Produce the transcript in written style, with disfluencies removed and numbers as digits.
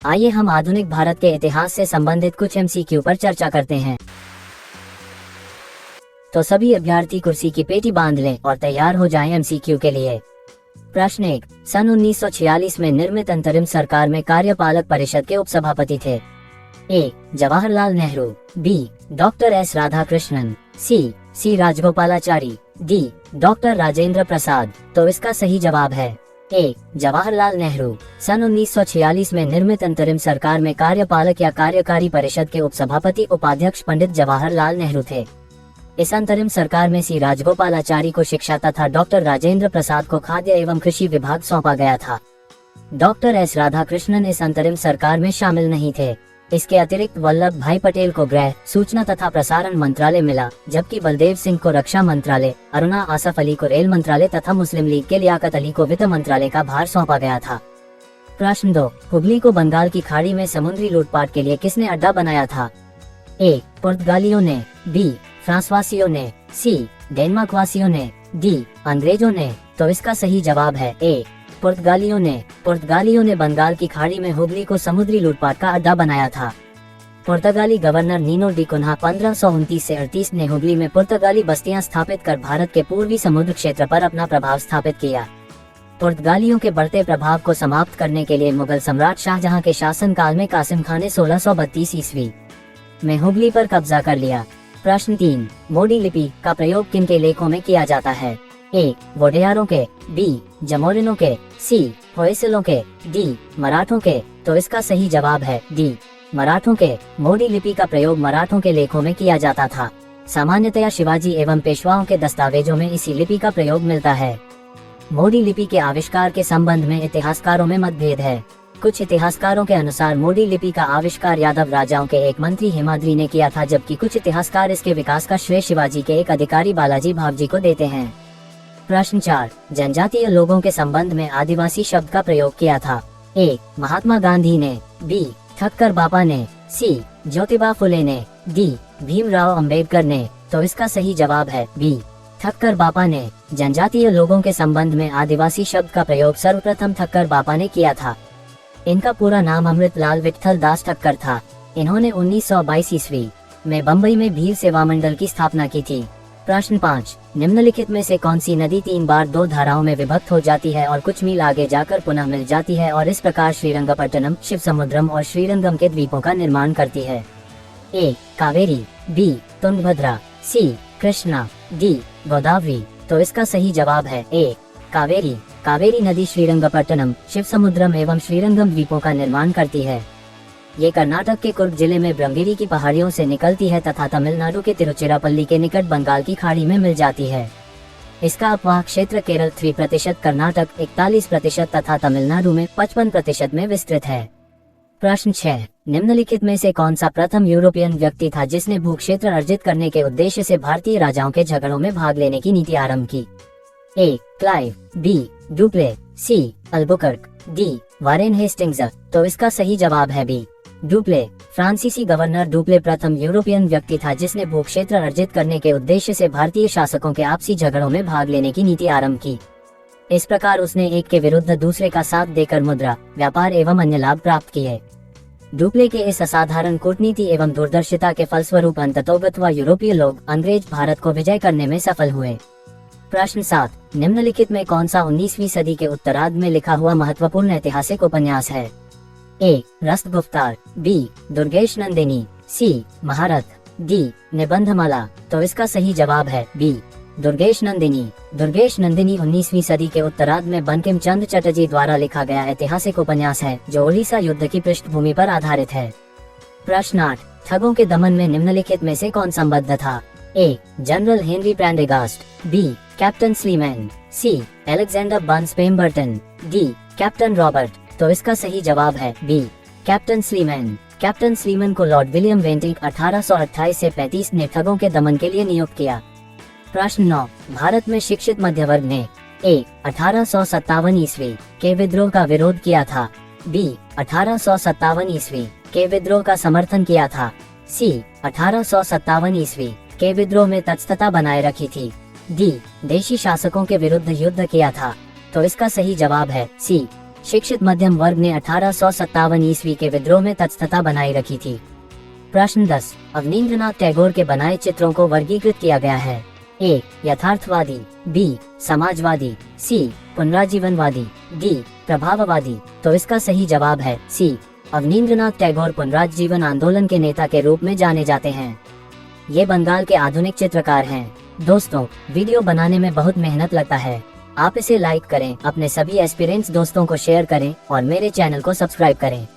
आइए हम आधुनिक भारत के इतिहास से संबंधित कुछ MCQ पर चर्चा करते हैं। तो सभी अभ्यर्थी कुर्सी की पेटी बांध लें और तैयार हो जाएं MCQ के लिए। प्रश्न 1, सन 1946 में निर्मित अंतरिम सरकार में कार्यपालक परिषद के उपसभापति थे। A. Jawaharlal Nehru, B. Doctor S Radhakrishnan, C Rajagopalachari, D. Doctor Rajendra Prasad. तो इसका सही जवाब है ए. जवाहरलाल नेहरू। सन 1946 में निर्मित अंतरिम सरकार में कार्यपालक या कार्यकारी परिषद के उपसभापति उपाध्यक्ष पंडित जवाहरलाल नेहरू थे। इस अंतरिम सरकार में सी राजगोपालाचारी को शिक्षा तथा डॉक्टर राजेंद्र प्रसाद को खाद्य एवं कृषि विभाग सौंपा गया था। डॉक्टर एस राधाकृष्णन इस अंतरिम सरकार में शामिल नहीं थे। इसके अतिरिक्त वल्लभ भाई पटेल को गृह, सूचना तथा प्रसारण मंत्रालय मिला, जबकि बलदेव सिंह को रक्षा मंत्रालय, अरुणा आसफ अली को रेल मंत्रालय तथा मुस्लिम लीग के लियाकत अली को वित्त मंत्रालय का भार सौंपा गया था। प्रश्न 2, हुगली को बंगाल की खाड़ी में समुद्री लूटपाट के लिए किसने अड्डा बनाया था? ए. पुर्तगालियों ने, बी. फ्रांसवासियों ने, सी. डेनमार्क वासियों ने, डी. अंग्रेजों ने। तो इसका सही जवाब है ए. पुर्तगालियों ने। पुर्तगालियों ने बंगाल की खाड़ी में हुगली को समुद्री लूटपाट का अड्डा बनाया था। पुर्तगाली गवर्नर नीनो डी कुन्हा 1529 से 38 ने हुगली में पुर्तगाली बस्तियां स्थापित कर भारत के पूर्वी समुद्र क्षेत्र पर अपना प्रभाव स्थापित किया। पुर्तगालियों के बढ़ते प्रभाव को समाप्त करने के लिए मुगल सम्राट शाहजहां के शासनकाल में कासिम खान ने 1632 ईस्वी में हुगली पर कब्जा कर लिया। प्रश्न 3, मोडी लिपि का प्रयोग किन के लेखों में किया जाता है? ए. वोडेयारों के, बी. जमोरिनों के, सी. होयसलों के, डी. मराठों के। तो इसका सही जवाब है डी. मराठों के। मोडी लिपि का प्रयोग मराठों के लेखों में किया जाता था। सामान्यतया शिवाजी एवं पेशवाओं के दस्तावेजों में इसी लिपि का प्रयोग मिलता है। मोडी लिपि के आविष्कार के संबंध में इतिहासकारों में मतभेद है। कुछ इतिहासकारों के अनुसार मोडी लिपि का आविष्कार यादव राजाओं के एक मंत्री हिमाद्री ने किया था, जबकि कुछ इतिहासकार इसके विकास का श्रेय शिवाजी के एक अधिकारी बालाजी भावजी को देते हैं। प्रश्न 4, जनजातीय लोगों के संबंध में आदिवासी शब्द का प्रयोग किया था? ए. महात्मा गांधी ने, बी. ठक्कर बापा ने, सी. ज्योतिबा फुले ने, डी. भीमराव अंबेडकर ने। तो इसका सही जवाब है बी. ठक्कर बापा ने। जनजातीय लोगों के संबंध में आदिवासी शब्द का प्रयोग सर्वप्रथम ठक्कर बापा ने किया था। इनका पूरा नाम अमृतलाल विठल दास ठक्कर था। इन्होंने 1922 ईस्वी में बम्बई में भील सेवा मंडल की स्थापना की थी। प्रश्न 5, निम्नलिखित में से कौन सी नदी 3 बार 2 धाराओं में विभक्त हो जाती है और कुछ मील आगे जाकर पुनः मिल जाती है और इस प्रकार श्रीरंगपट्टनम, शिवसमुद्रम और श्रीरंगम के द्वीपों का निर्माण करती है? ए. कावेरी, बी. तुंगभद्रा, सी. कृष्णा, डी. गोदावरी। तो इसका सही जवाब है ए. कावेरी। कावेरी नदी श्रीरंगपट्टनम, शिवसमुद्रम एवं श्रीरंगम द्वीपों का निर्माण करती है। ये कर्नाटक के कुर्ग जिले में ब्रह्मगिरी की पहाड़ियों से निकलती है तथा तमिलनाडु के तिरुचिरापल्ली के निकट बंगाल की खाड़ी में मिल जाती है। इसका अपवाह क्षेत्र केरल 3%, कर्नाटक 41% तथा तमिलनाडु में 55% में विस्तृत है। प्रश्न 6, निम्नलिखित में से कौन सा प्रथम यूरोपियन व्यक्ति था जिसने भूक्षेत्र अर्जित करने के उद्देश्य से भारतीय राजाओं के झगड़ों में भाग लेने की नीति आरंभ की? A. Clive, B. Dupleix, C. Albuquerque, D. Warren Hastings. तो इसका सही जवाब है बी. डुप्ले। फ्रांसीसी गवर्नर डुप्ले प्रथम यूरोपियन व्यक्ति था जिसने भूक्षेत्र अर्जित करने के उद्देश्य से भारतीय शासकों के आपसी झगड़ों में भाग लेने की नीति आरंभ की। इस प्रकार उसने एक के विरुद्ध दूसरे का साथ देकर मुद्रा, व्यापार एवं अन्य लाभ प्राप्त किए। डुप्ले के इस असाधारण कूटनीति एवं दूरदर्शिता के फलस्वरूप अंततोगत्वा यूरोपीय लोग अंग्रेज भारत को विजय करने में सफल हुए। प्रश्न 7, निम्नलिखित में कौन सा 19वीं सदी के उत्तरार्ध में लिखा हुआ महत्वपूर्ण ऐतिहासिक उपन्यास है? ए. रस्तगुफ्तार, बी. दुर्गेश नंदिनी, सी. महारथ, डी. निबंधमाला। तो इसका सही जवाब है बी. दुर्गेश नंदिनी। दुर्गेश नंदिनी 19वीं सदी के उत्तरार्ध में बंकिम चंद्र चटर्जी द्वारा लिखा गया ऐतिहासिक उपन्यास है जो ओडिशा युद्ध की पृष्ठभूमि पर आधारित है। प्रश्न 8, ठगों के दमन में निम्नलिखित में से कौन संबद्ध था? A. General Henry Prendergast, B. Captain Sleeman, C. Alexander Burnes Pemberton, D. Captain Robert. तो इसका सही जवाब है B. Captain Sleeman. Captain Sleeman को लॉर्ड विलियम वेंटिंग 1828 से 35 ने ठगों के दमन के लिए नियुक्त किया। प्रश्न 9, भारत में शिक्षित मध्य वर्ग ने ए. 1857 ईस्वी के विद्रोह का विरोध किया था, बी. 1857 ईस्वी के विद्रोह का समर्थन किया था, सी. 1857 ईस्वी के विद्रोह में तटस्थता बनाए रखी थी, डी. देशी शासकों के विरुद्ध युद्ध किया था। तो इसका सही जवाब है सी. शिक्षित मध्यम वर्ग ने 1857 ईस्वी के विद्रोह में तत्स्थता बनाई रखी थी। प्रश्न 10, अवनींद्रनाथ टैगोर के बनाए चित्रों को वर्गीकृत किया गया है। ए, यथार्थवादी, बी, समाजवादी, सी, पुनराजीवनवादी, डी, प्रभाववादी। तो इसका सही जवाब है सी। अवनींद्रनाथ टैगोर पुनराजीवन आंदोलन के नेता के रूप में जाने जाते हैं। ये बंगाल के आधुनिक चित्रकार हैं। दोस्तों, वीडियो बनाने में बहुत मेहनत लगता है। आप इसे लाइक करें, अपने सभी एस्पिरेंट्स दोस्तों को शेयर करें और मेरे चैनल को सब्सक्राइब करें।